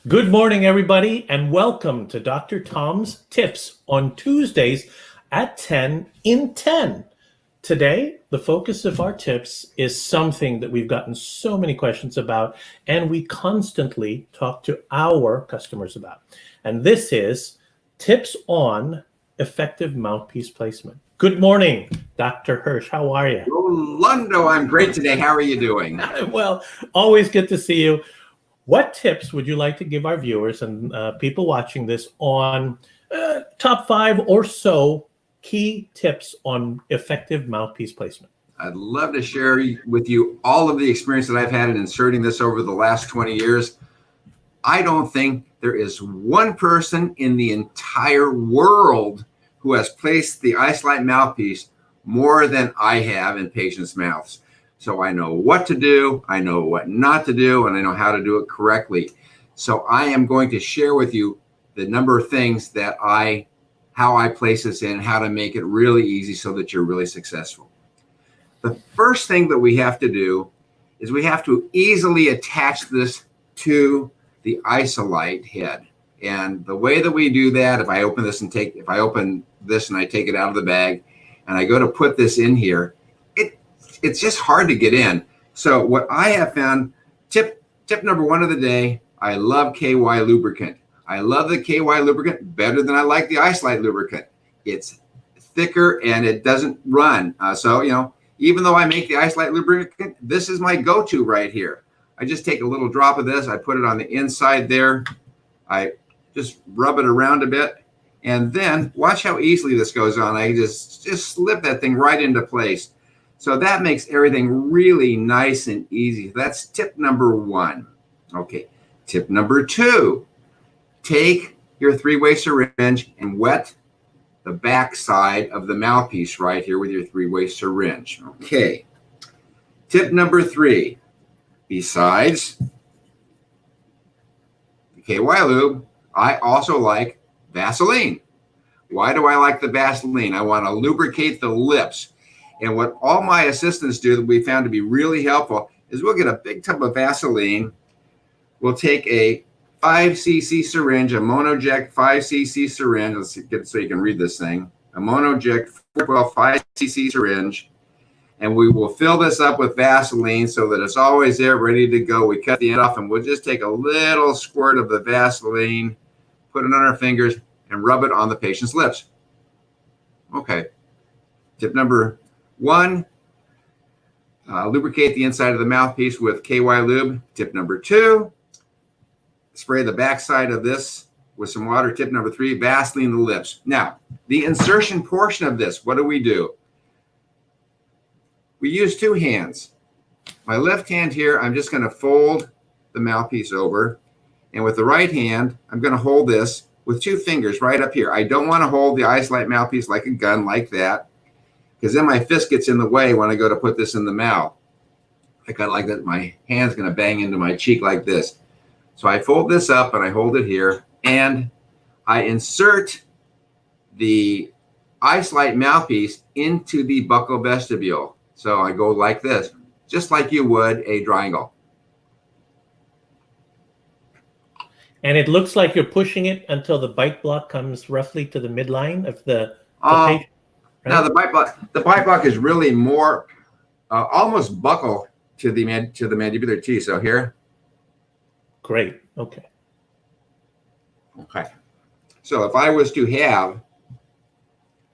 Good morning, everybody, and welcome to Dr. Tom's Tips on Tuesdays at 10 in 10. Today, the focus of our tips is something that we've gotten so many questions about, and we constantly talk to our customers about. And this is tips on effective mouthpiece placement. Good morning, Dr. Hirsch. How are you? Rolando, I'm great today. How are you doing? Well, always good to see you. What tips would you like to give our viewers and people watching this on top 5 or so key tips on effective mouthpiece placement? I'd love to share with you all of the experience that I've had in inserting this over the last 20 years. I don't think there is one person in the entire world who has placed the Isolite mouthpiece more than I have in patients' mouths. So I know what to do, I know what not to do, and I know how to do it correctly. So I am going to share with you the number of things that how I place this in, how to make it really easy so that you're really successful. The first thing that we have to do is we have to easily attach this to the Isolite head. And the way that we do that, if I open this and I take it out of the bag and I go to put this in here, it's just hard to get in. So what I have found, tip number 1 of the day, I love KY Lubricant. I love the KY Lubricant better than I like the Isolite lubricant. It's thicker and it doesn't run. Even though I make the Isolite lubricant, this is my go-to right here. I just take a little drop of this, I put it on the inside there, I just rub it around a bit, and then watch how easily this goes on. I just slip that thing right into place. So that makes everything really nice and easy. That's tip number 1. Okay, tip number 2, take your 3-way syringe and wet the back side of the mouthpiece right here with your 3-way syringe. Okay, tip number 3, besides the KY Lube, I also like Vaseline. Why do I like the Vaseline? I want to lubricate the lips. And what all my assistants do that we found to be really helpful is we'll get a big tub of Vaseline. We'll take a 5cc syringe, a Monoject 5cc syringe. Let's get it so you can read this thing. A Monoject 5cc syringe. And we will fill this up with Vaseline so that it's always there, ready to go. We cut the end off and we'll just take a little squirt of the Vaseline, put it on our fingers, and rub it on the patient's lips. Okay. Tip number 1, lubricate the inside of the mouthpiece with KY Lube. Tip number 2, spray the backside of this with some water. Tip number 3, Vaseline the lips. Now, the insertion portion of this, what do? We use 2 hands. My left hand here, I'm just going to fold the mouthpiece over. And with the right hand, I'm going to hold this with 2 fingers right up here. I don't want to hold the Isolite mouthpiece like a gun like that, because then my fist gets in the way when I go to put this in the mouth. I got like that, my hand's going to bang into my cheek like this. So I fold this up and I hold it here, and I insert the Isolite mouthpiece into the buccal vestibule. So I go like this, just like you would a triangle. And it looks like you're pushing it until the bite block comes roughly to the midline of the patient. Right? Now the bite block is really more almost buccal to the mandibular teeth. So here. Great. Okay. Okay. So if I was to have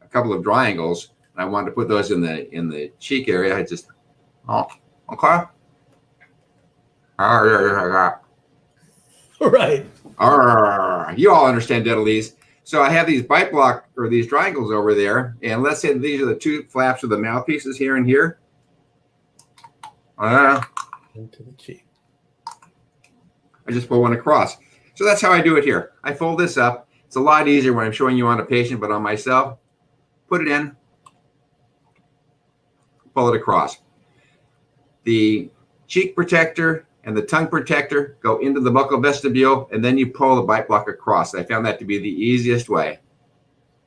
a couple of triangles and I wanted to put those in the cheek area, I just okay. Right. You all understand dentalese. So I have these bite block or these triangles over there, and let's say these are the 2 flaps of the mouthpieces here and here. Into the cheek. I just pull one across. So that's how I do it here. I fold this up. It's a lot easier when I'm showing you on a patient, but on myself, put it in, pull it across. The cheek protector and the tongue protector go into the buccal vestibule, and then you pull the bite block across. I found that to be the easiest way.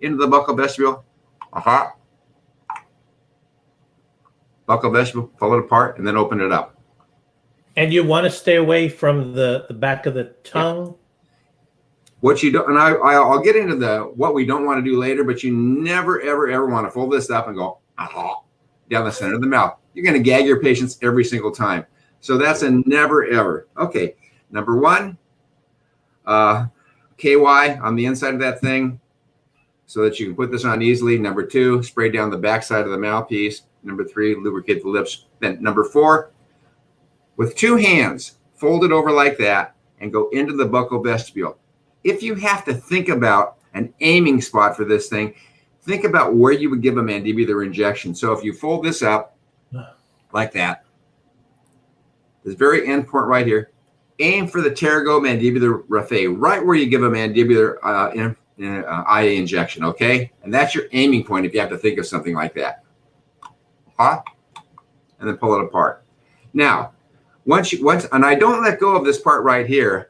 Into the buccal vestibule, buccal vestibule, pull it apart, and then open it up. And you want to stay away from the back of the tongue? What you don't, and I'll get into what we don't want to do later, but you never, ever want to fold this up and go down the center of the mouth. You're going to gag your patients every single time. So that's a never, ever. Okay, number one, KY on the inside of that thing so that you can put this on easily. Number two, spray down the back side of the mouthpiece. Number three, lubricate the lips. Then number four, with two hands, fold it over like that and go into the buccal vestibule. If you have to think about an aiming spot for this thing, think about where you would give a mandibular injection. So if you fold this up like that, this very end point right here, aim for the pterygomandibular raphe, right where you give a mandibular IA injection, okay? And that's your aiming point if you have to think of something like that. And then pull it apart. Now, once, and I don't let go of this part right here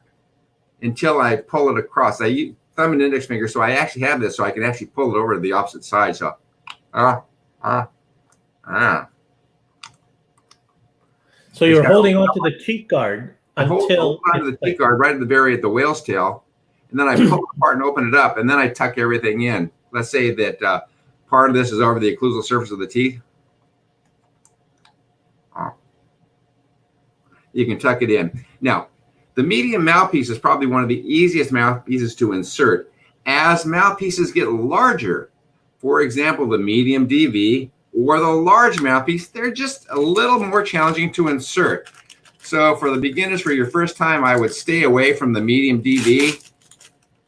until I pull it across. I use thumb and index finger, so I actually have this, so I can actually pull it over to the opposite side. So, So you're holding onto the cheek guard until hold onto the cheek guard right at the whale's tail, and then I pull it apart and open it up, and then I tuck everything in. Let's say that part of this is over the occlusal surface of the teeth. You can tuck it in. Now, the medium mouthpiece is probably one of the easiest mouthpieces to insert. As mouthpieces get larger, for example, the medium DV or the large mouthpiece, they're just a little more challenging to insert. So for the beginners, for your first time, I would stay away from the medium DV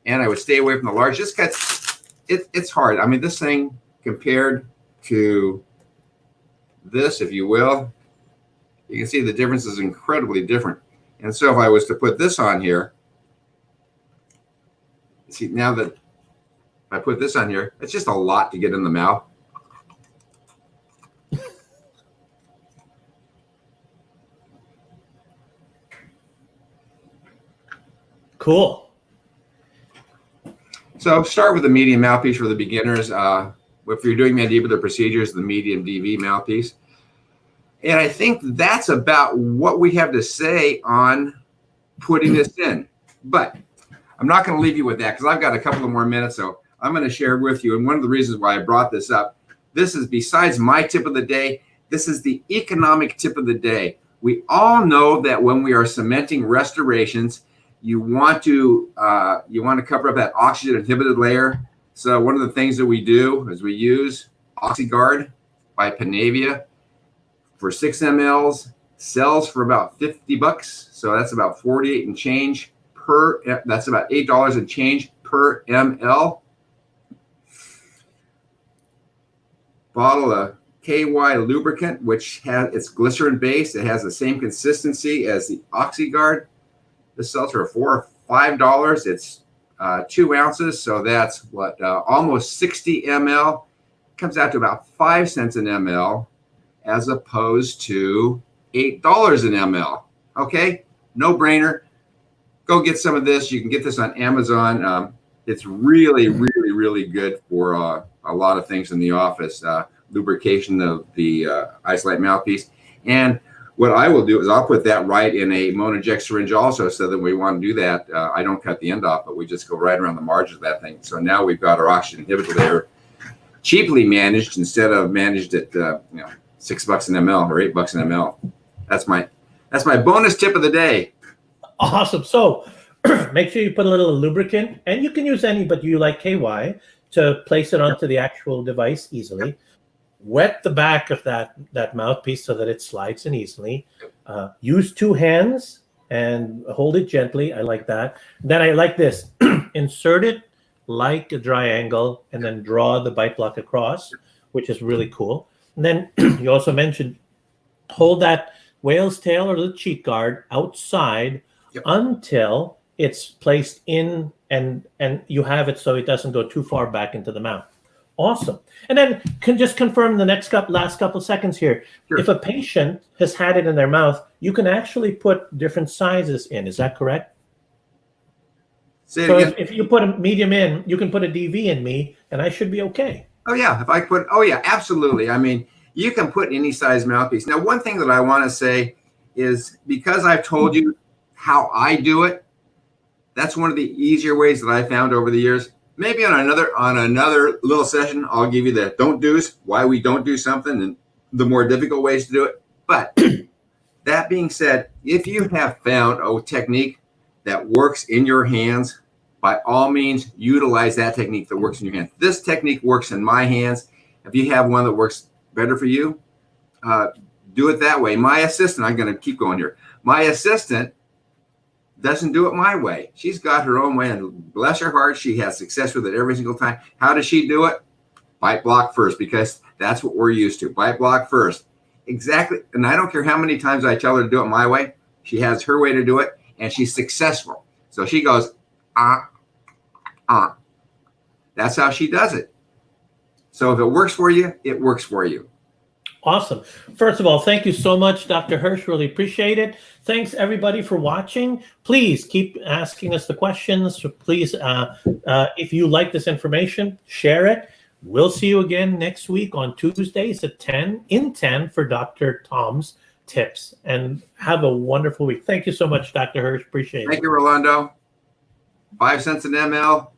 and I would stay away from the large. Just because it's hard. I mean, this thing compared to this, if you will, you can see the difference is incredibly different. And so if I was to put this on here, see, now that I put this on here, it's just a lot to get in the mouth. Cool. So start with the medium mouthpiece for the beginners. If you're doing mandibular procedures, the medium DV mouthpiece. And I think that's about what we have to say on putting this in. But I'm not going to leave you with that because I've got a couple of more minutes. So I'm going to share with you. And one of the reasons why I brought this up, this is besides my tip of the day, this is the economic tip of the day. We all know that when we are cementing restorations, you want to cover up that oxygen inhibited layer. So one of the things that we do is we use OxyGuard by Panavia for 6 mLs, sells for about $50. So that's about 48 and change per, that's about $8 and change per ml. Bottle of KY Lubricant, which has, it's glycerin based. It has the same consistency as the OxyGuard. This sells for $4 or $5. It's 2 ounces. So that's what, almost 60 ml. Comes out to about 5 cents an ml as opposed to $8 an ml. Okay, no brainer. Go get some of this. You can get this on Amazon. It's really, really, really good for a lot of things in the office. Lubrication of the Isolite mouthpiece. And what I will do is I'll put that right in a monoject syringe also, so that we want to do that. I don't cut the end off, but we just go right around the margin of that thing. So now we've got our oxygen inhibitor there, cheaply managed instead of managed at $6 an ml or $8 an ml. That's my bonus tip of the day. Awesome. So make sure you put a little lubricant, and you can use any, but you like KY, to place it onto the actual device easily. Wet the back of that mouthpiece so that it slides in easily. Use 2 hands and hold it gently. I like that. Then I like this. Insert it like a triangle and then draw the bite block across, which is really cool. And then you also mentioned hold that whale's tail or the cheek guard outside until it's placed in and you have it so it doesn't go too far back into the mouth. Awesome. And then can just confirm the last couple of seconds here. Sure. If a patient has had it in their mouth, you can actually put different sizes in. Is that correct? So if you put a medium in, you can put a DV in me, and I should be okay. Oh yeah, absolutely. I mean, you can put any size mouthpiece. Now, one thing that I want to say is because I've told you how I do it, That's one of the easier ways that I found over the years. Maybe on another little session, I'll give you the don't do's, why we don't do something, and the more difficult ways to do it. But that being said, if you have found a technique that works in your hands, by all means, utilize that technique that works in your hands. This technique works in my hands. If you have one that works better for you, do it that way. My assistant, I'm going to keep going here. My assistant doesn't do it my way. She's got her own way, and bless her heart, she has success with it every single time. How does she do it? Bite block first, because that's what we're used to. Bite block first. Exactly. And I don't care how many times I tell her to do it my way. She has her way to do it, and she's successful. So she goes, That's how she does it. So if it works for you, it works for you. Awesome. First of all, thank you so much, Dr. Hirsch. Really appreciate it. Thanks, everybody, for watching. Please keep asking us the questions. Please, if you like this information, share it. We'll see you again next week on Tuesdays at 10 for Dr. Tom's Tips. And have a wonderful week. Thank you so much, Dr. Hirsch. Appreciate it. Thank you, Rolando. 5 cents an ml,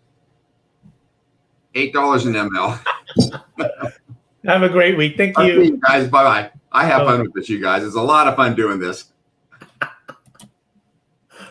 $8 an ml. Have a great week. Thank you. Okay, guys. Bye-bye. I have fun with this, you guys. It's a lot of fun doing this.